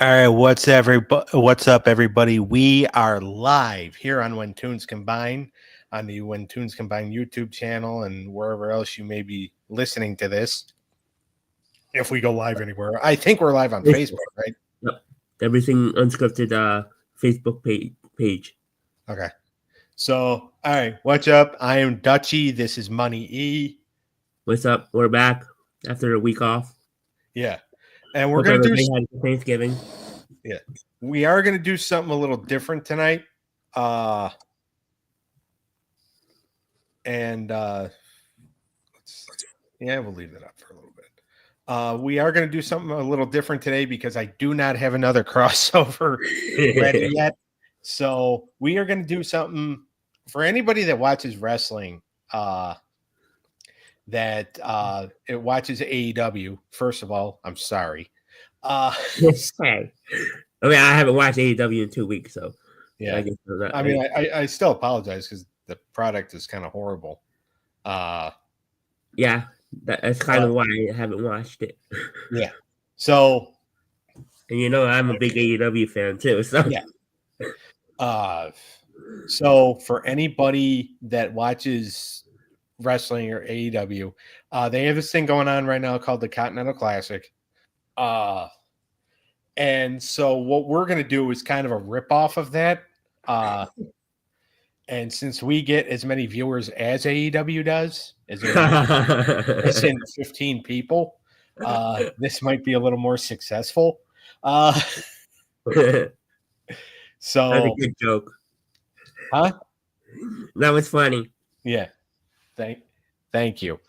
All right, what's up, everybody? We are live here on When Tunes Combine on the When Tunes Combine YouTube channel and wherever else you may be listening to this. If we go live anywhere, I think we're live on Facebook, right? Yep. Everything unscripted Facebook page. Okay. So, all right, what's up? I am Dutchy. This is Money E. What's up? We're back after a week off. Yeah. And we're Hope going to everybody do had a good Thanksgiving. Yeah. We are going to do something a little different tonight. We'll leave that up for a little bit. We are going to do something a little different today because I do not have another crossover ready yet. So we are going to do something for anybody that watches wrestling, that it watches AEW. First of all, I'm sorry. Hey. I mean, I haven't watched AEW in 2 weeks, so yeah. I still apologize because the product is kind of horrible. Yeah, that's kind of why I haven't watched it. Yeah. So, and I'm a big AEW fan too. So yeah. So for anybody that watches wrestling or AEW, they have this thing going on right now called the Continental Classic. And so what we're going to do is kind of a ripoff of that. And since we get as many viewers as AEW does, as in 15 people, this might be a little more successful. So that's a good joke. Huh? That was funny. Yeah. Thank you.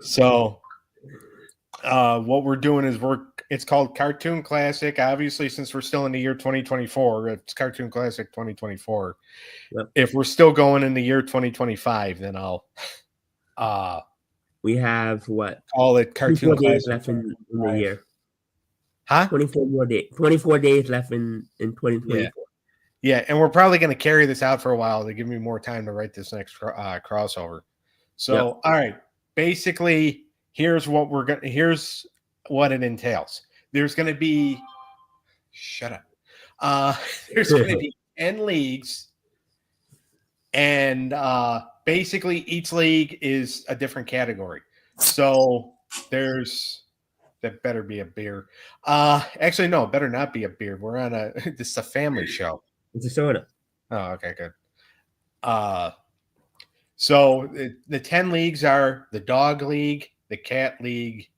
So what we're doing is it's called Cartoon Classic. Obviously, since we're still in the year 2024, it's Cartoon Classic 2024. Yep. If we're still going in the year 2025, then I'll we have what? Call it Cartoon days Classic left in the year. Huh? 24 days left in 2024. Yeah, and we're probably going to carry this out for a while to give me more time to write this next crossover. So, yep. All right, basically, here's what it entails. There's going to be shut up. There's going to be 10 leagues, and basically each league is a different category. So that better be a beer. Actually, no, better not be a beer. We're on this is a family show. It's a soda. Oh, okay, good. So the 10 leagues are the Dog League, the Cat League,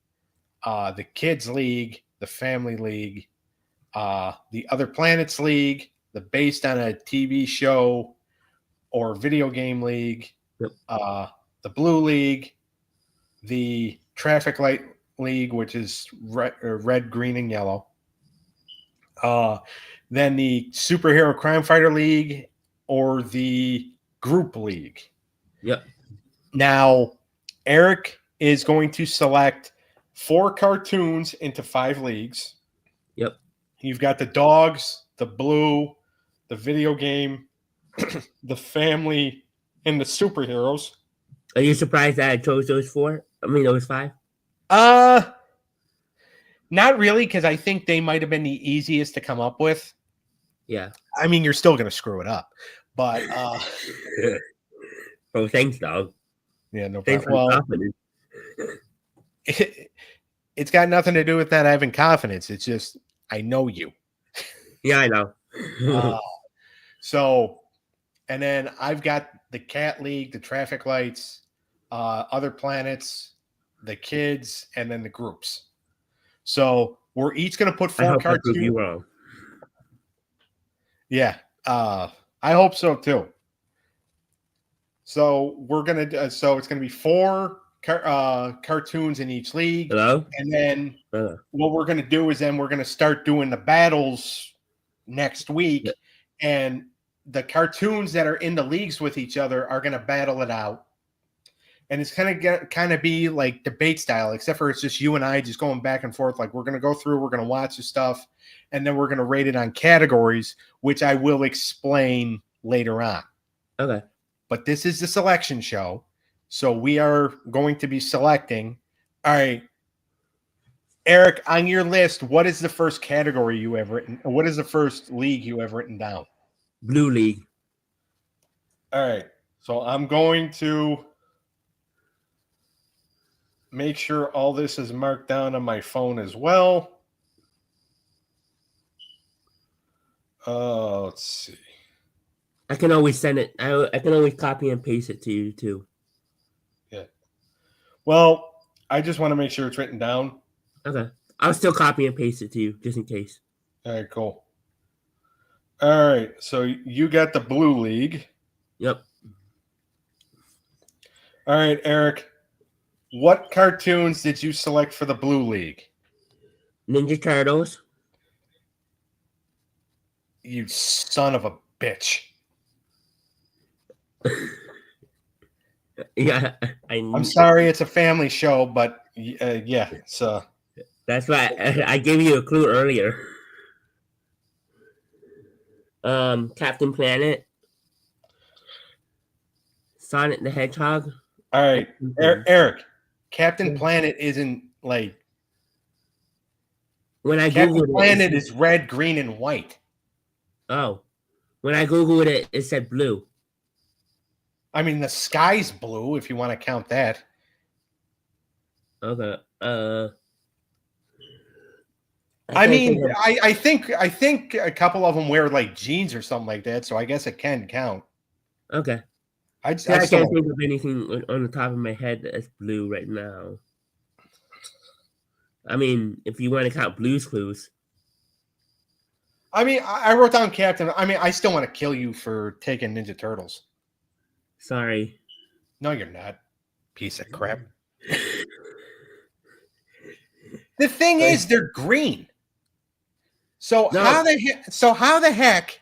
the Kids League, the Family League, the Other Planets League, the Based on a TV Show or Video Game League, yep. The Blue League, the Traffic Light League, which is red, green, and yellow. Then the Superhero Crime Fighter League or the Group League. Yep. Now, Eric is going to select 4 cartoons into 5 leagues. Yep. You've got the Dogs, the Blue, the Video Game, the Family, and the Superheroes. Are you surprised that I chose those 4? I mean, those 5? Not really, because I think they might have been the easiest to come up with. Yeah. I mean, you're still going to screw it up, but oh, thanks, dog. Yeah, no problem. It's got nothing to do with that having confidence. It's just I know you. Yeah, I know. So, and then I've got the Cat League, the Traffic Lights, Other Planets, the Kids, and then the groups. So we're each going to put 4 cartoons. You wrong. Yeah, I hope so too. So we're gonna. So it's going to be 4 cartoons in each league. Hello? And then what we're going to do is then we're going to start doing the battles next week, and the cartoons that are in the leagues with each other are going to battle it out. And it's kind of be like debate style, except for it's just you and I just going back and forth. Like we're going to go through, we're going to watch the stuff, and then we're going to rate it on categories, which I will explain later on. Okay. But this is the selection show. So we are going to be selecting. All right. Eric, on your list, what is the first category you have written? What is the first league you have written down? Blue League. All right. So I'm going to make sure all this is marked down on my phone as well. Let's see. I can always send it. I can always copy and paste it to you too. Yeah. Well, I just want to make sure it's written down. Okay. I'll still copy and paste it to you just in case. All right, cool. All right. So you got the Blue League. Yep. All right, Eric. What cartoons did you select for the Blue League? Ninja Turtles. You son of a bitch. Yeah, I'm sorry, it's a family show, but yeah, it's that's why I gave you a clue earlier. Captain Planet, Sonic the Hedgehog. All right, Eric. Captain Planet isn't like when I Captain googled Planet is red, green, and white. Oh, when I googled it, it said blue. I mean, the sky's blue if you want to count that. Okay. I mean, I think a couple of them wear like jeans or something like that, so I guess it can count. Okay. I can't think of anything on the top of my head that's blue right now. I mean, if you want to count Blue's Clues. I mean, I wrote down Captain. I mean, I still want to kill you for taking Ninja Turtles. Sorry. No, you're not. Piece of crap. The thing is, they're green. So how the heck?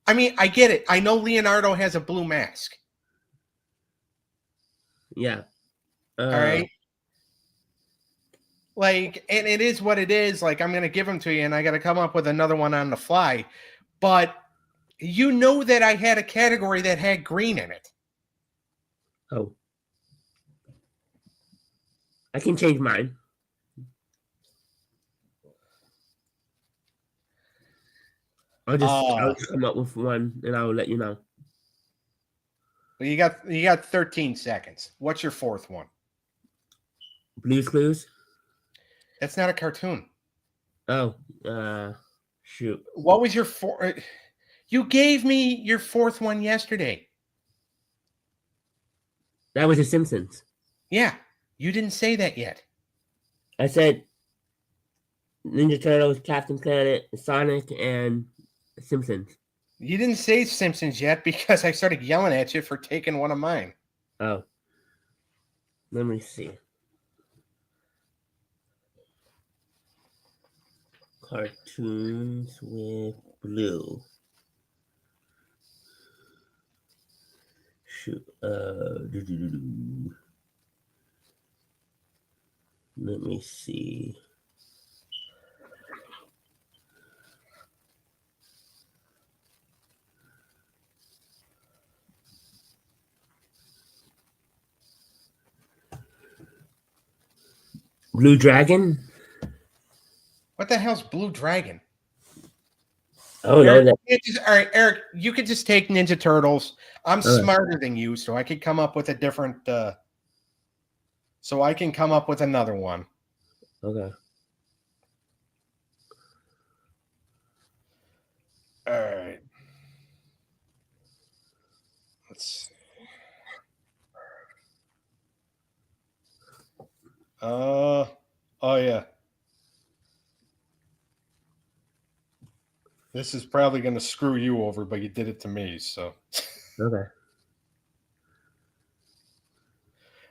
I mean, I get it. I know Leonardo has a blue mask. Yeah. All right. Like, and it is what it is. Like, I'm going to give them to you, and I got to come up with another one on the fly. But you know that I had a category that had green in it. Oh. I can change mine. I'll just come up with one, and I'll let you know. Well, you got 13 seconds. What's your fourth one? Blue's Clues. That's not a cartoon. Oh, shoot. What was your fourth? You gave me your fourth one yesterday. That was The Simpsons. Yeah, you didn't say that yet. I said Ninja Turtles, Captain Planet, Sonic, and Simpsons. You didn't say Simpsons yet because I started yelling at you for taking one of mine. Oh. Let me see. Cartoons with blue. Shoot. Let me see. Blue Dragon? What the hell's Blue Dragon? Oh, Eric, no. All right, Eric, you could just take Ninja Turtles. I'm smarter than you, so I could come up with a different... so I can come up with another one. Okay. All right. Let's see. Oh, yeah. This is probably going to screw you over, but you did it to me, so. Okay.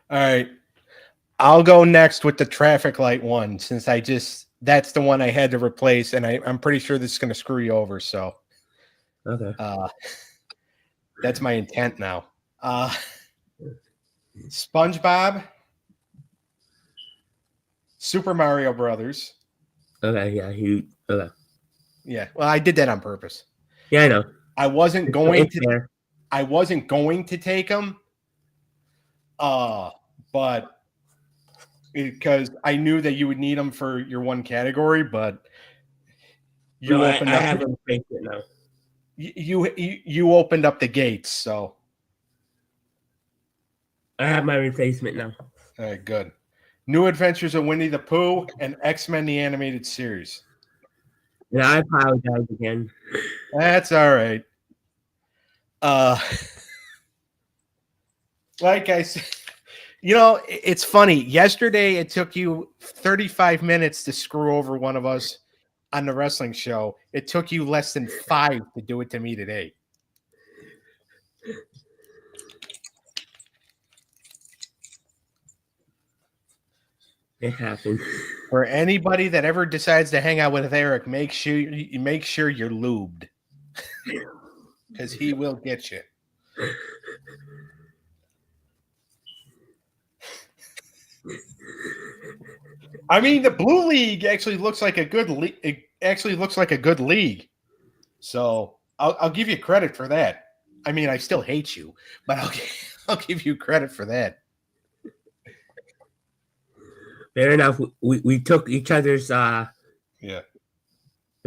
All right. I'll go next with the traffic light one since that's the one I had to replace, and I'm pretty sure this is going to screw you over, so. Okay. That's my intent now. SpongeBob, Super Mario Brothers. Okay, yeah, okay. Yeah, well, I did that on purpose. Yeah, I know. I wasn't going to take them, but because I knew that you would need them for your one category, but I have a replacement now. You opened up the gates, so I have my replacement now. All right, good. New Adventures of Winnie the Pooh and X-Men the Animated Series. And I apologize again. That's all right. Like I said, it's funny. Yesterday, it took you 35 minutes to screw over one of us on the wrestling show. It took you less than 5 to do it to me today. It happened. For anybody that ever decides to hang out with Eric, make sure you're lubed, because he will get you. I mean, the Blue League actually looks like a good league. It actually looks like a good league. So I'll give you credit for that. I mean, I still hate you, but I'll give you credit for that. Fair enough. We took each other's yeah.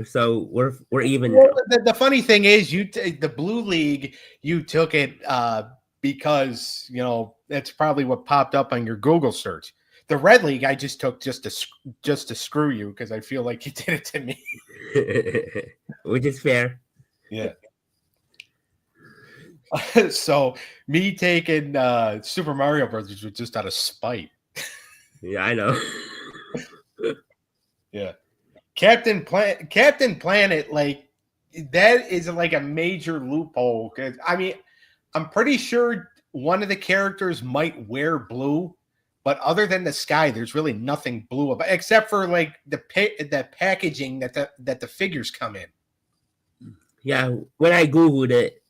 So we're even. Well, the funny thing is, the Blue League, you took it because that's probably what popped up on your Google search. The Red League, I just took just to screw you, because I feel like you did it to me. Which is fair. Yeah. So me taking Super Mario Brothers was just out of spite. Yeah, I know. Yeah. Captain Planet, like, that is like a major loophole. Because I mean, I'm pretty sure one of the characters might wear blue, but other than the sky, there's really nothing blue about, except for like the packaging that the figures come in. Yeah, when I Googled it,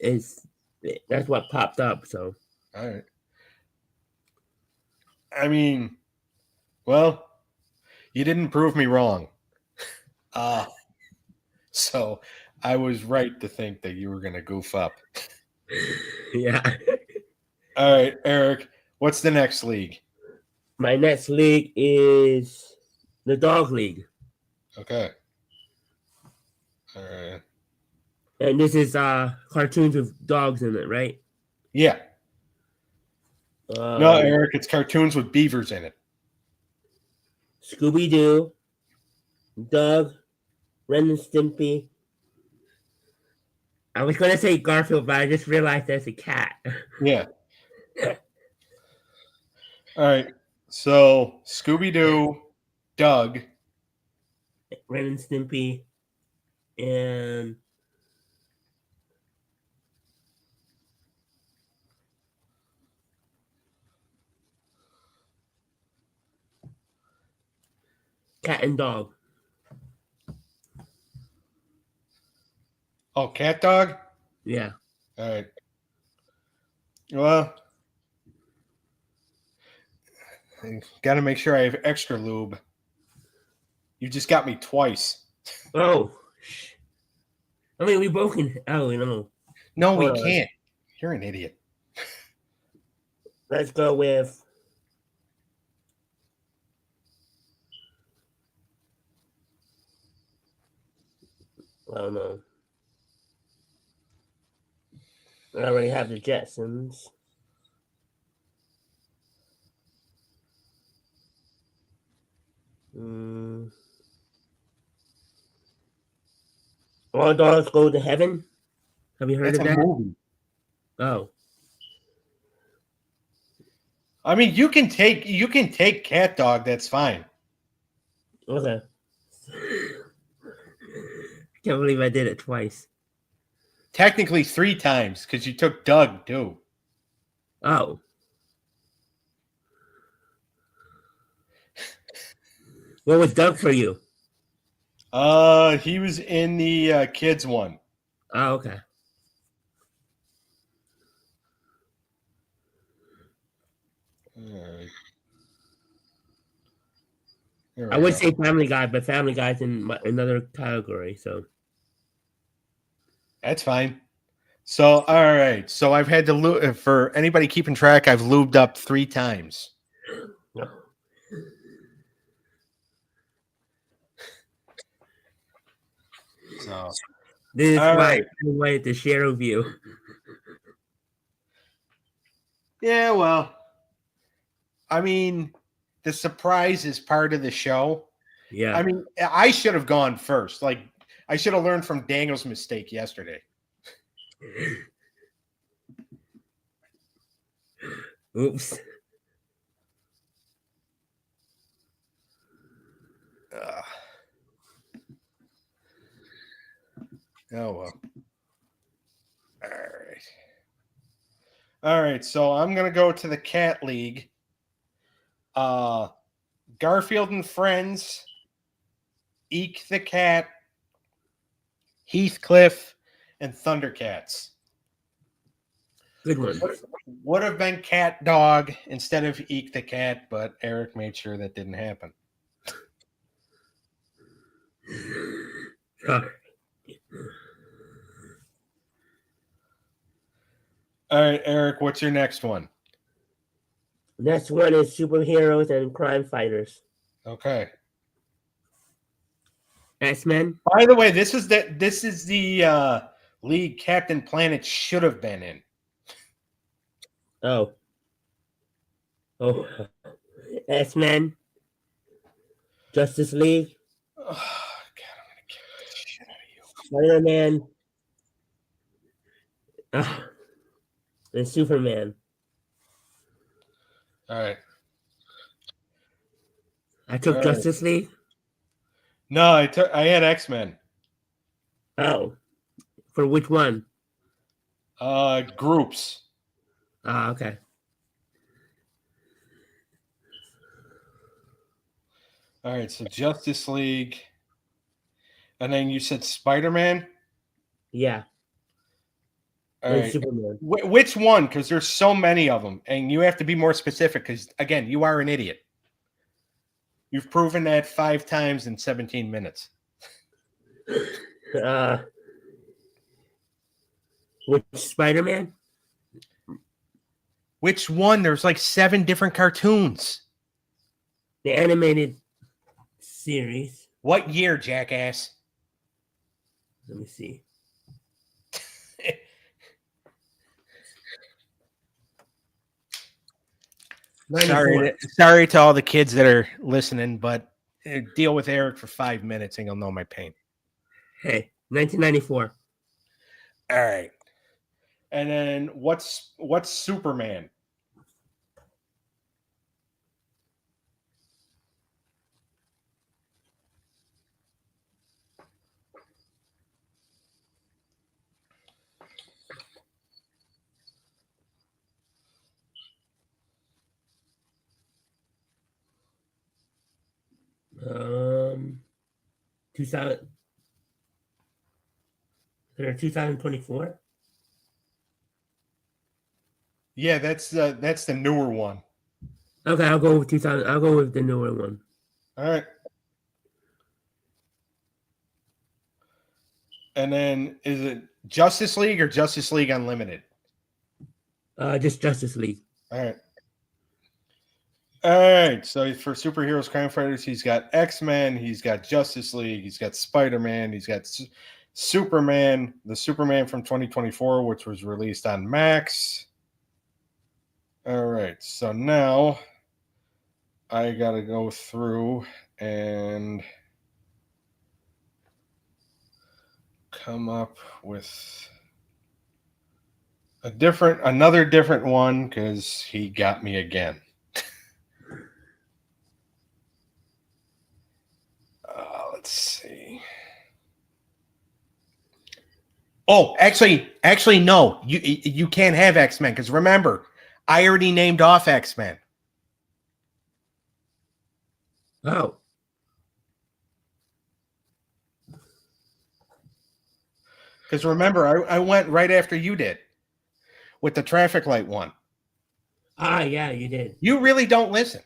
that's what popped up. So, all right. I mean, well, you didn't prove me wrong. So I was right to think that you were going to goof up. Yeah. All right, Eric, what's the next league? My next league is the Dog League. Okay. All right. And this is cartoons with dogs in it, right? Yeah. No, Eric, it's cartoons with beavers in it. Scooby-Doo, Doug, Ren and Stimpy. I was going to say Garfield, but I just realized there's a cat. Yeah. All right. So Scooby-Doo, Doug, Ren and Stimpy, and Cat and Dog. Oh, Cat Dog? Yeah. All right. Well, got to make sure I have extra lube. You just got me twice. Oh. I mean, we both can. Oh, no. No, we can't. You're an idiot. Let's go with. Oh, no. I already have the Jetsons. All dogs go to heaven. Have you heard of that? Movie. Oh. I mean, you can take Cat Dog. That's fine. Okay. Can't believe I did it twice. Technically 3 times, because you took Doug too. Oh. What was Doug for you? He was in the kids one. Oh, okay. I would say Family Guy, but Family Guy's in another category, so. That's fine. So, all right. So I've had to for anybody keeping track, I've lubed up 3 times. No. So this is all why right. I wanted to share with you. Yeah, well, I mean, the surprise is part of the show. Yeah. I mean, I should have gone first. Like, I should have learned from Daniel's mistake yesterday. Oops. Oh, well. All right. All right. So I'm going to go to the Cat League. Garfield and Friends, Eek the Cat, Heathcliff, and Thundercats. Good one. Would have been Cat Dog instead of Eek the Cat, but Eric made sure that didn't happen. Sorry. All right, Eric, what's your next one? Next one is superheroes and crime fighters. Okay. X-Men. By the way, this is the league Captain Planet should have been in. Oh. X-Men. Justice League. Oh, God, I'm gonna kill the shit out of you. Spider-Man. And Superman. All right. I took Justice League. No, I had X-Men. Oh. For which one? Groups. Okay. All right, so Justice League. And then you said Spider-Man? Yeah. All and right. Superman. Which one? Because there's so many of them. And you have to be more specific because, again, you are an idiot. You've proven that 5 times in 17 minutes. Which Spider-Man? Which one? There's like 7 different cartoons. The animated series. What year, jackass? Let me see. Sorry to all the kids that are listening, but deal with Eric for 5 minutes and you'll know my pain. Hey, 1994. All right. And then what's Superman? Um, 2024. Yeah, that's the newer one. Okay, I'll go with 2000. I'll go with the newer one. All right. And then is it Justice League or Justice League Unlimited? Just Justice League. All right. All right. So for superheroes, crime fighters, he's got X-Men, he's got Justice League, he's got Spider-Man, he's got Superman, the Superman from 2024, which was released on Max. All right. So now I got to go through and come up with another different one because he got me again. Let's see. Oh, actually, no. You can't have X-Men because remember, I already named off X-Men. Oh. Because remember, I went right after you did with the traffic light one. Yeah, you did. You really don't listen.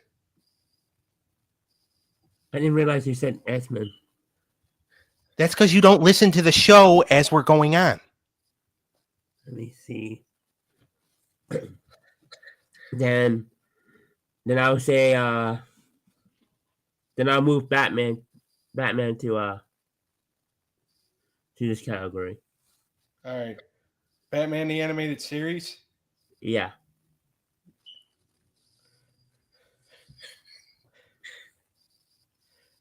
I didn't realize you said X-Men. That's because you don't listen to the show as we're going on. Let me see. Then I'll say then I'll move Batman to to this category. All right. Batman the Animated Series? Yeah.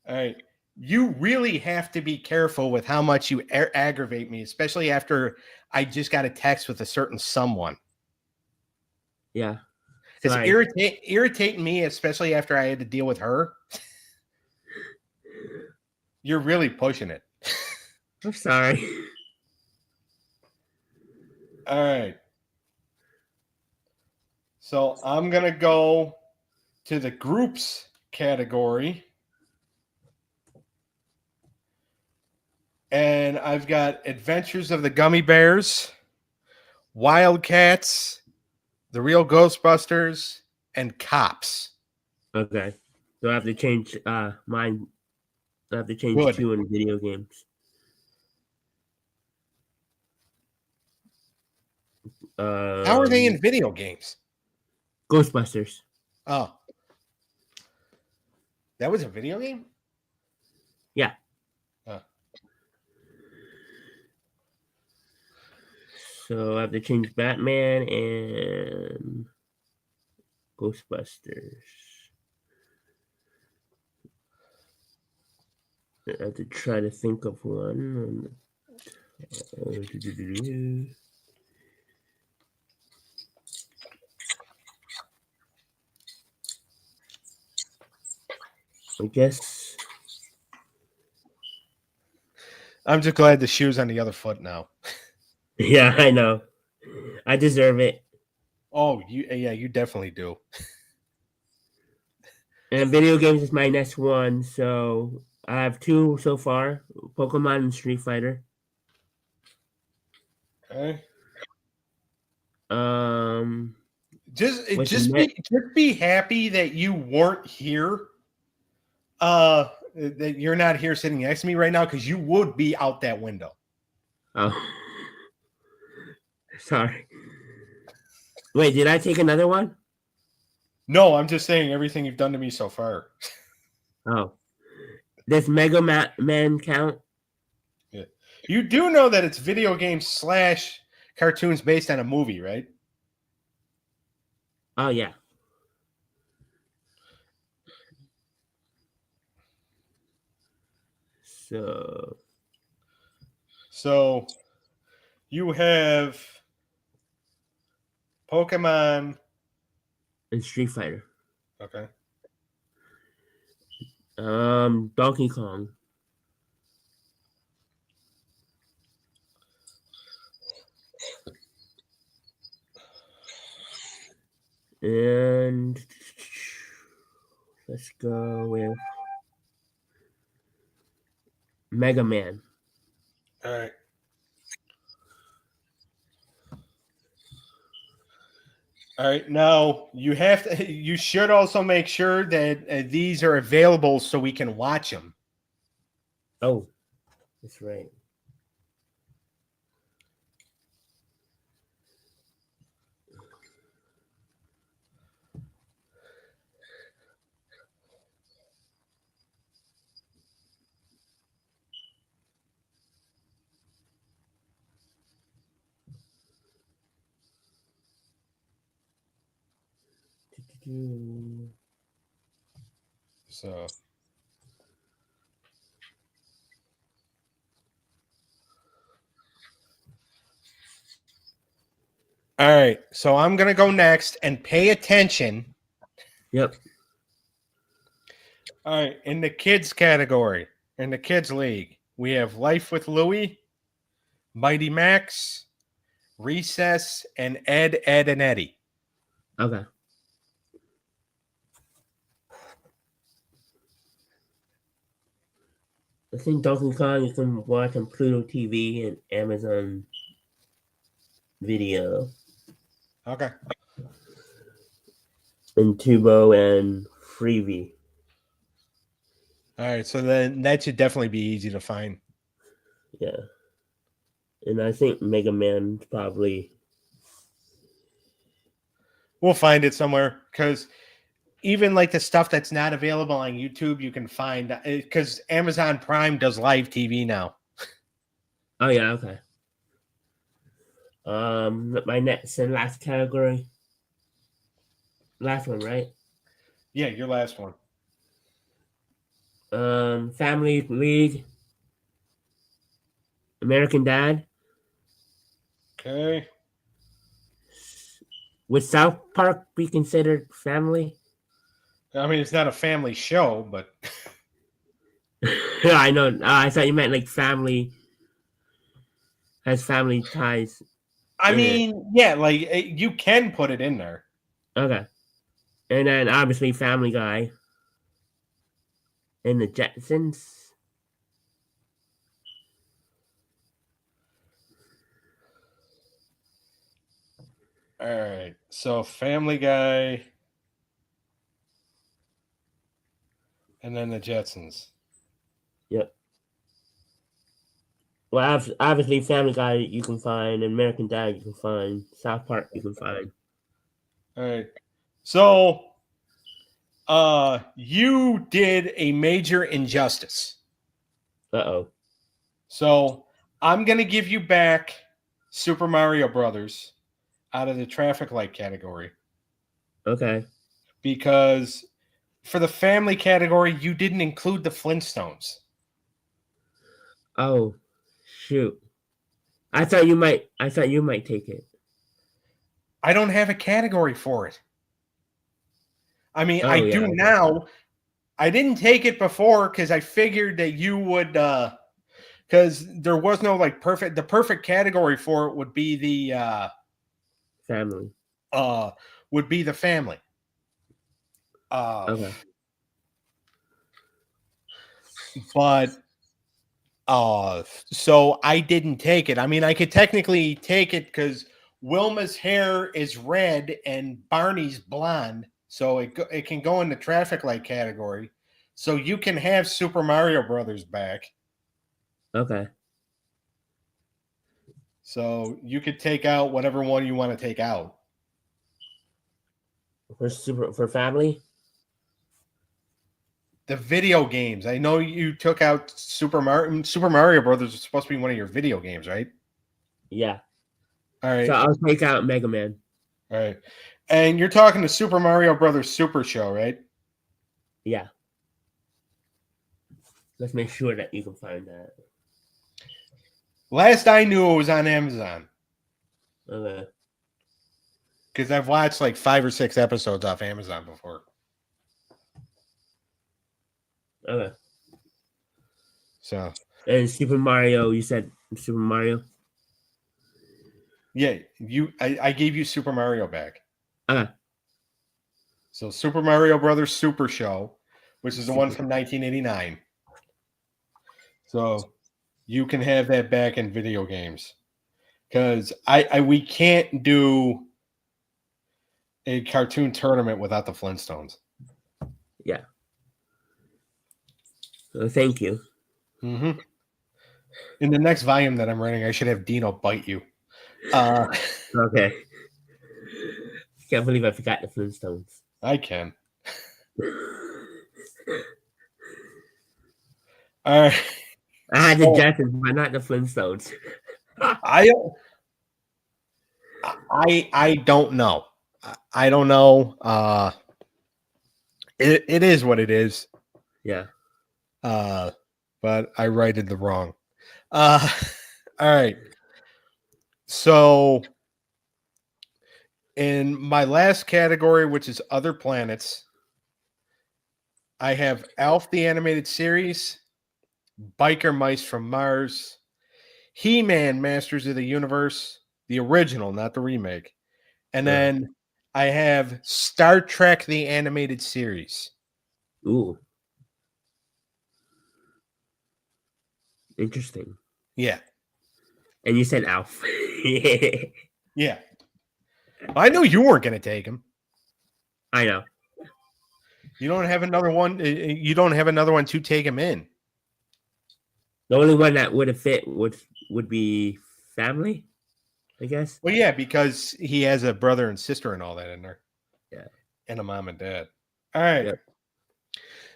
All right. You really have to be careful with how much you aggravate me, especially after I just got a text with a certain someone. Yeah. It's irritating me, especially after I had to deal with her. You're really pushing it. I'm sorry. All right. So I'm going to go to the groups category. And I've got Adventures of the Gummy Bears, Wildcats, The Real Ghostbusters, and Cops. Okay. So I have to change mine. I have to change Good. 2 in video games. How are they in video games? Ghostbusters. Oh. That was a video game? Yeah. So I have to change Batman and Ghostbusters. I have to try to think of one. I guess. I'm just glad the shoe's on the other foot now. Yeah, I know. I deserve it. Oh, you definitely do. And video games is my next one. So I have 2 so far: Pokemon and Street Fighter. Okay. Just be happy that you weren't here. That you're not here sitting next to me right now, because you would be out that window. Oh, sorry. Wait, did I take another one? No, I'm just saying everything you've done to me so far. Oh, does Mega Man count? Yeah. You do know that it's video games / cartoons based on a movie, right? Oh, yeah. So you have Pokemon and Street Fighter. Okay. Donkey Kong. And let's go with Mega Man. All right. All right. Now you should also make sure that these are available so we can watch them. Oh, that's right. So all right, so I'm going to go next and pay attention. Yep. All right, in the kids category, in the kids league, we have Life with Louie, Mighty Max, Recess, and Ed, Edd, and Eddy. Okay. I think Donkey Kong you can watch on Pluto TV and Amazon Video. Okay. And Tubo and Freevee. All right, so then that should definitely be easy to find. Yeah. And I think Mega Man probably. We'll find it somewhere, because even like the stuff that's not available on YouTube, you can find, because Amazon Prime does live TV now. Oh yeah, okay. My next and last category. Last one, right? Yeah, your last one. Family League. American Dad. Okay. Would South Park be considered family? I mean, it's not a family show, but I know. I thought you meant like family has family ties I in it. mean, yeah, like you can put it in there. Okay. And then obviously Family Guy and the Jetsons. All right. So Family Guy and then the Jetsons. Yep. Well, obviously Family Guy you can find, and American Dad you can find, South Park you can find. All right. So you did a major injustice. Uh-oh. So I'm gonna give you back Super Mario Brothers out of the traffic light category Okay. because for the family category, you didn't include the Flintstones. Oh, shoot. I thought you might take it. I don't have a category for it. I mean, I Oh yeah. do Okay. now. I didn't take it before because I figured that you would because there was no like the perfect category for it would be Family. uh the family. Okay. But so I didn't take it. I mean, I could technically take it because Wilma's hair is red and Barney's blonde, so it can go in the traffic light category. So you can have Super Mario Brothers back. Okay. So you could take out whatever one you want to take out. For family? The video games. I know you took out Super Mario. Super Mario Brothers is supposed to be one of your video games, right? Yeah. All right. So I'll take out Mega Man. All right. And you're talking the Super Mario Brothers Super Show, right? Yeah. Let's make sure that you can find that. Last I knew, it was on Amazon. Okay. Because I've watched like 5 or 6 episodes off Amazon before. Okay. So. And Super Mario, you said Super Mario? Yeah, I gave you Super Mario back. Okay. So Super Mario Brothers Super Show, which is the one from 1989. So you can have that back in video games. Because we can't do a cartoon tournament without the Flintstones. Yeah. Thank you. Mm-hmm. In the next volume that I'm writing, I should have Dino bite you. Okay. Can't believe I forgot the Flintstones. I can. All right. I had the Jetsons, but not the Flintstones. I don't know. I don't know. It is what it is. Yeah. But I righted the wrong. All right. So in my last category, which is other planets, I have Alf the Animated Series, Biker Mice from Mars, He-Man Masters of the Universe, the original, not the remake. And then I have Star Trek the Animated Series. Ooh. Interesting. Yeah. And you said Alf. Yeah. I know you weren't going to take him. I know. You don't have another one. You don't have another one to take him in. The only one that would have fit would be family, I guess. Well, yeah, because he has a brother and sister and all that in there. Yeah. And a mom and dad. All right. Yep.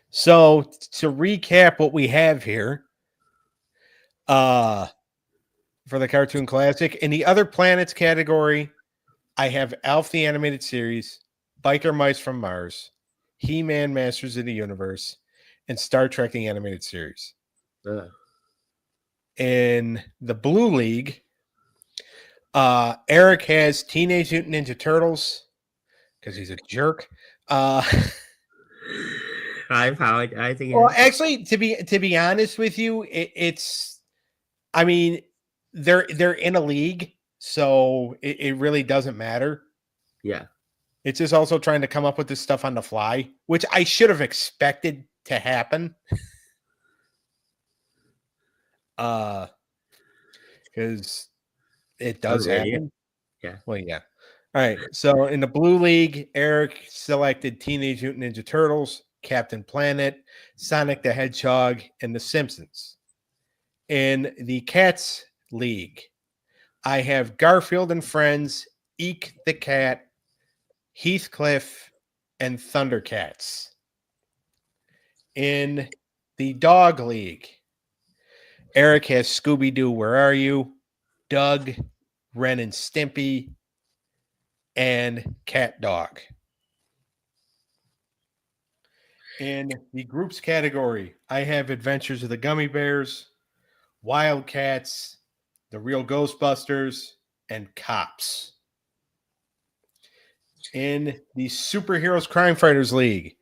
So to recap what we have here, for the Cartoon Classic. In the other planets category, I have Alf the Animated Series, Biker Mice from Mars, He-Man Masters of the Universe, and Star Trek the Animated Series. In the Blue League, Eric has Teenage Mutant Ninja Turtles because he's a jerk. I apologize again. Well, actually, to be honest with you, it's. I mean, they're in a league, so it really doesn't matter. Yeah. It's just also trying to come up with this stuff on the fly, which I should have expected to happen. Because it does happen. Yeah. Well, yeah. All right. So in the Blue League, Eric selected Teenage Mutant Ninja Turtles, Captain Planet, Sonic the Hedgehog, and The Simpsons. In the Cats League, I have Garfield and Friends, Eek the Cat, Heathcliff, and Thundercats. In the Dog League, Eric has Scooby-Doo, Where Are You?, Doug, Ren and Stimpy, and Cat Dog. In the groups category, I have Adventures of the Gummy Bears, Wildcats, The Real Ghostbusters, and Cops. In the Superheroes Crime Fighters League,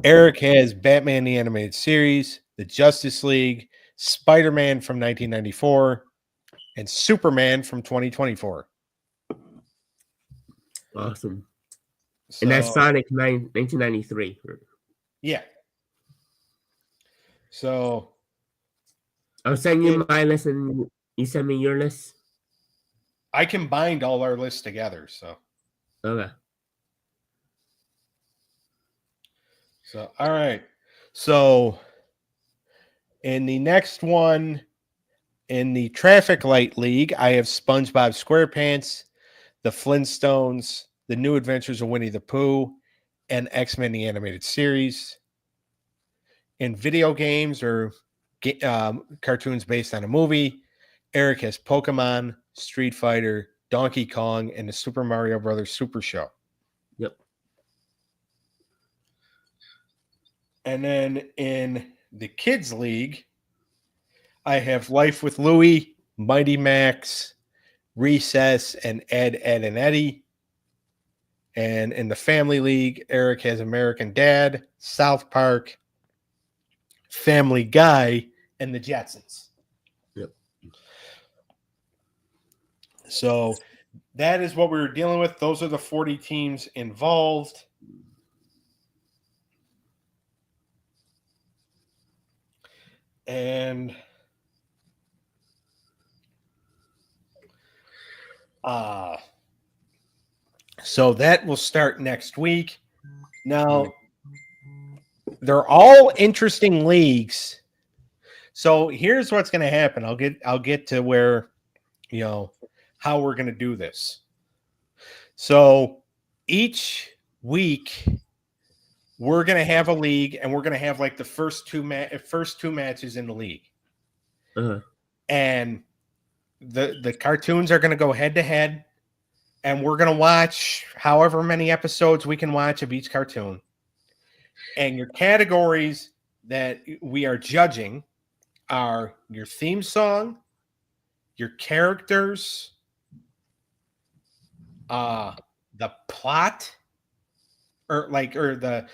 Eric has Batman the Animated Series, the Justice League, Spider-Man from 1994, and Superman from 2024. Awesome. So, and that's Sonic 1993. Yeah. So I'll send you my list and you send me your list. I combined all our lists together. So okay. So all right. So in the next one, in the Traffic Light League, I have SpongeBob SquarePants, the Flintstones, the New Adventures of Winnie the Pooh, and X-Men the Animated Series. In video games or cartoons based on a movie, Eric has Pokemon, Street Fighter, Donkey Kong, and the Super Mario Brothers Super Show. Yep. And then in the Kids League, I have Life with Louie, Mighty Max, Recess, and Ed, Edd and Eddy. And in the Family League, Eric has American Dad, South Park, Family Guy, and the Jetsons. Yep. So that is what we were dealing with. Those are the 40 teams involved. And so that will start next week. Now, they're all interesting leagues. So here's what's going to happen. I'll get to where, how we're going to do this. So each week we're going to have a league, and we're going to have like the first two matches in the league. Uh-huh. And the cartoons are going to go head to head, and we're going to watch however many episodes we can watch of each cartoon. And your categories that we are judging are your theme song, your characters, the plot, or the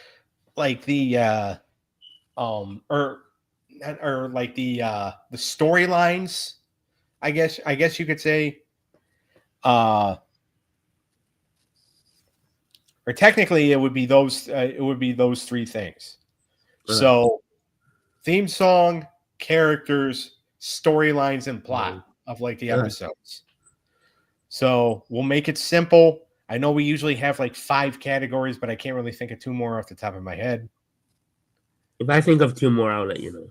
storylines. I guess you could say, or technically it would be those three things. Uh-huh. So theme song, characters, storylines, and plot of like the episodes. So we'll make it simple. I know we usually have like 5 categories, but I can't really think of 2 more off the top of my head. If I think of 2 more, I'll let you know.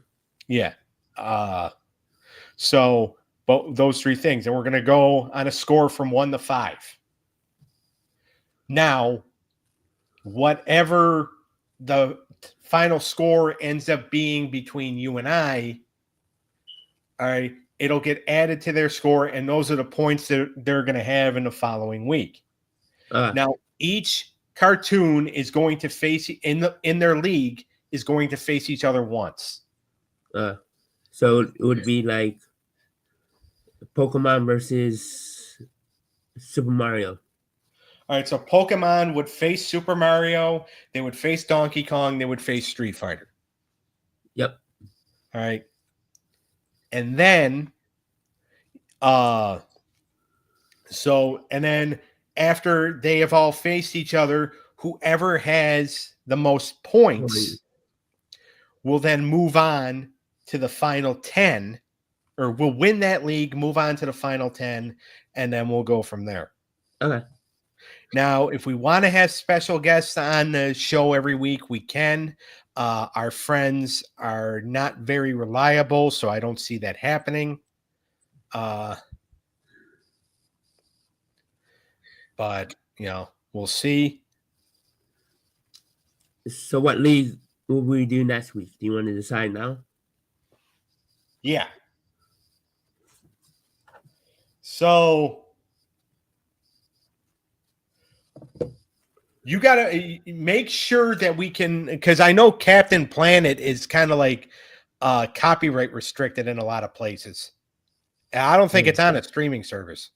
Yeah. So those 3 things, and we're going to go on a score from 1 to 5. Now, whatever the final score ends up being between you and I, all right, it'll get added to their score, and those are the points that they're going to have in the following week. Now, each cartoon is going to face in their league is going to face each other once. So it would be like Pokemon versus Super Mario. All right, so Pokemon would face Super Mario, they would face Donkey Kong, they would face Street Fighter. Yep. All right. And then and then after they have all faced each other, whoever has the most points will then move on to the final 10, or will win that league, move on to the final 10, and then we'll go from there. Okay. Now, if we want to have special guests on the show every week, we can. Our friends are not very reliable, so I don't see that happening. But, we'll see. So what league will we do next week? Do you want to decide now? Yeah. So you got to make sure that we can, because I know Captain Planet is kind of like copyright restricted in a lot of places. I don't think it's on a streaming service.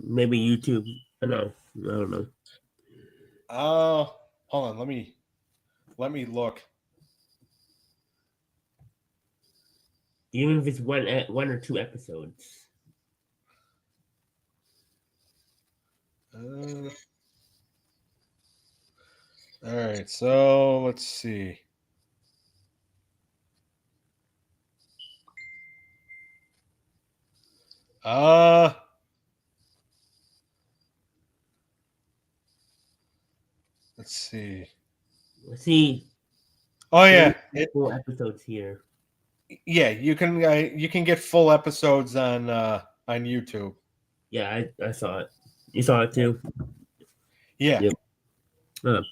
Maybe YouTube. I don't know. Hold on. Let me look. Even if it's one or two episodes. All right, so let's see. Let's see. Let's see. Oh yeah, full episodes here. Yeah, you can get full episodes on YouTube. Yeah, I saw it. You saw it too. Yeah. Yep.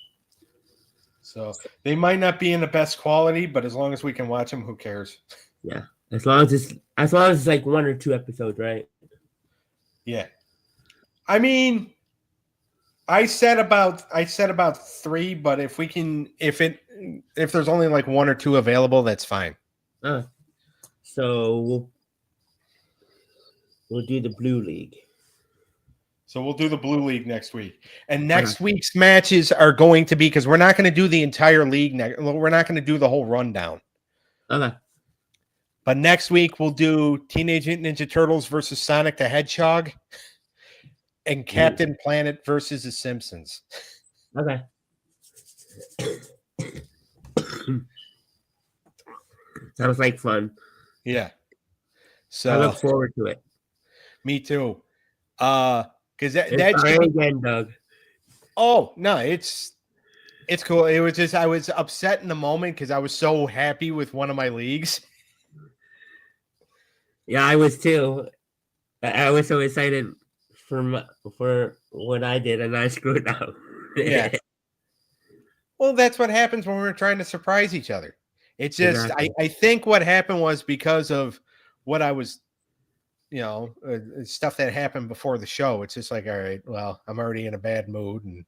So they might not be in the best quality, but as long as we can watch them, who cares? Yeah, as long as it's like one or two episodes, right? Yeah. I mean, I said about 3, but if there's only like 1 or 2 available, that's fine. So we'll do the Blue League. So we'll do the Blue League next week. And next week's matches are going to be, because we're not going to do the entire league. We're not going to do the whole rundown. Okay. But next week we'll do Teenage Mutant Ninja Turtles versus Sonic the Hedgehog and Captain Planet versus The Simpsons. Okay. Sounds like fun. Yeah. So I look forward to it. Me too. Because that again, Doug. Oh no, it's cool. It was just I was upset in the moment because I was so happy with one of my leagues. Yeah, I was too. I was so excited for what I did, and I screwed up. Yeah. Well, that's what happens when we're trying to surprise each other. It's just I think what happened was because of what I was, stuff that happened before the show. It's just like, all right, well, I'm already in a bad mood, and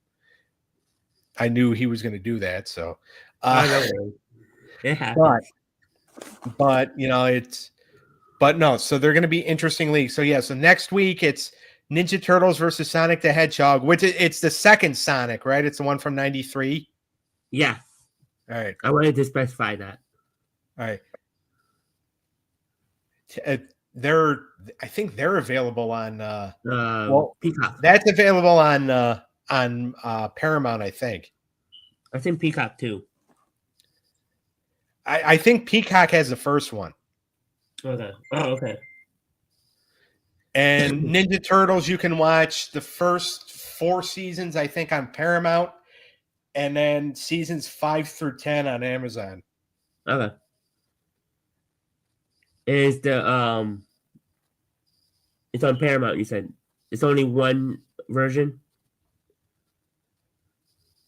I knew he was going to do that. So, but no. So they're going to be interesting leagues. So yeah. So next week it's Ninja Turtles versus Sonic the Hedgehog, which it's the second Sonic, right? It's the one from '93. Yeah. All right. I wanted to specify that. All right. I think they're available on Peacock. That's available on Paramount, I think. I think Peacock too. I think Peacock has the first one. Okay. Oh, okay. And Ninja Turtles, you can watch the first 4 seasons, I think, on Paramount, and then seasons 5 through 10 on Amazon. Okay. Is the it's on Paramount, you said. It's only one version?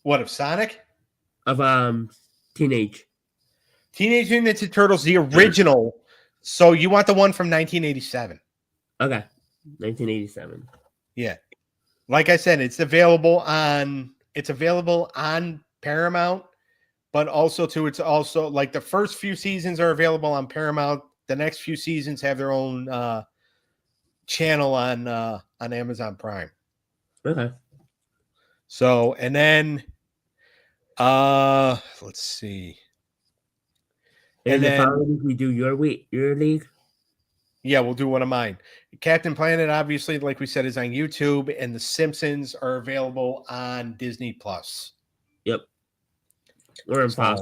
What, of Sonic? Of Teenage Mutant Ninja Turtles, the original So you want the one from 1987? Okay, 1987. Yeah. Like I said, it's available on Paramount, but also too, it's also like the first few seasons are available on Paramount. The next few seasons have their own channel on Amazon Prime. Okay. So, and then let's see. And the then following week we do your league. yeah, we'll do one of mine. Captain Planet, obviously, like we said, is on YouTube, and The Simpsons are available on Disney Plus. Yep. Or on Fox.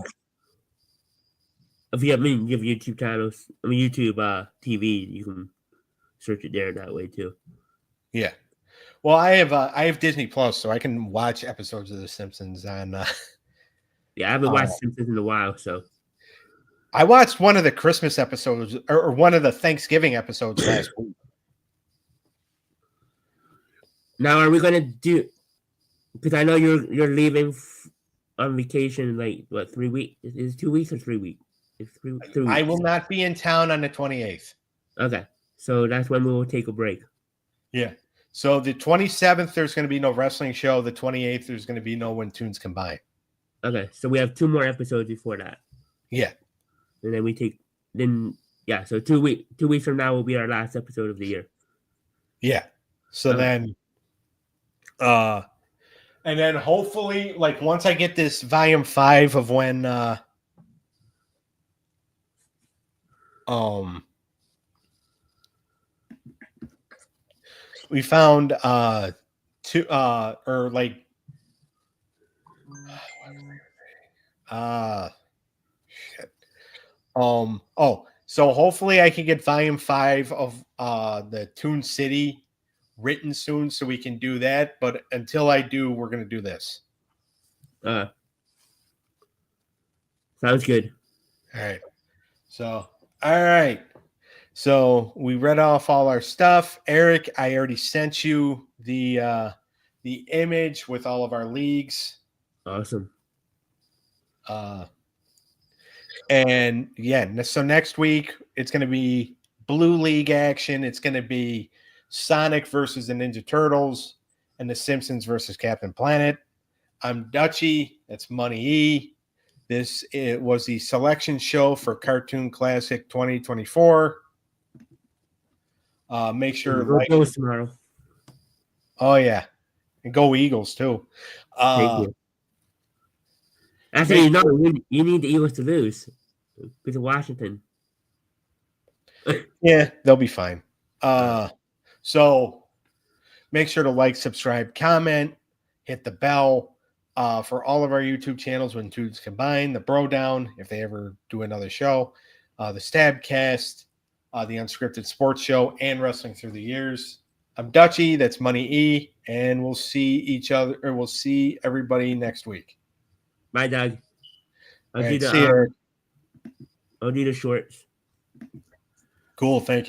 If you have YouTube channels, YouTube TV, you can search it there that way too. Yeah. Well, I have Disney Plus, so I can watch episodes of The Simpsons on. Yeah, I haven't watched Simpsons in a while, so. I watched one of the Christmas episodes or one of the Thanksgiving episodes last week. Now, are we gonna do? Because I know you're leaving on vacation, like what, 3 weeks? Is it 2 weeks or 3 weeks? It's 3 weeks. I will not be in town on the 28th. Okay, so that's when we will take a break. Yeah. So the 27th, there's going to be no wrestling show. The 28th, there's going to be no When Tunes Combine. Okay, so we have 2 more episodes before that. Yeah. And then so 2 weeks from now will be our last episode of the year. Yeah. So then, and then hopefully, like once I get this volume 5 of when, we found, shit. So hopefully I can get volume 5 of the Toon City written soon so we can do that. But until I do, we're going to do this. Sounds good. All right. So we read off all our stuff. Eric, I already sent you the image with all of our leagues. Awesome. And yeah, so next week it's going to be Blue League action. It's going to be Sonic versus the Ninja Turtles and the Simpsons versus Captain Planet. I'm Dutchy. That's Money E. It was the selection show for Cartoon Classic 2024. Make sure go Eagles tomorrow. Oh yeah, and go Eagles too. Thank you. Actually, you need the Eagles to lose because of Washington. Yeah, they'll be fine. So make sure to like, subscribe, comment, hit the bell for all of our YouTube channels when Tunes Combine, the Bro Down, if they ever do another show, the Stabcast, the Unscripted Sports Show, and Wrestling Through the Years. I'm Dutchy, that's Money E, and we'll see everybody next week. Bye, Doug. I'll do the shorts. Cool, thank you.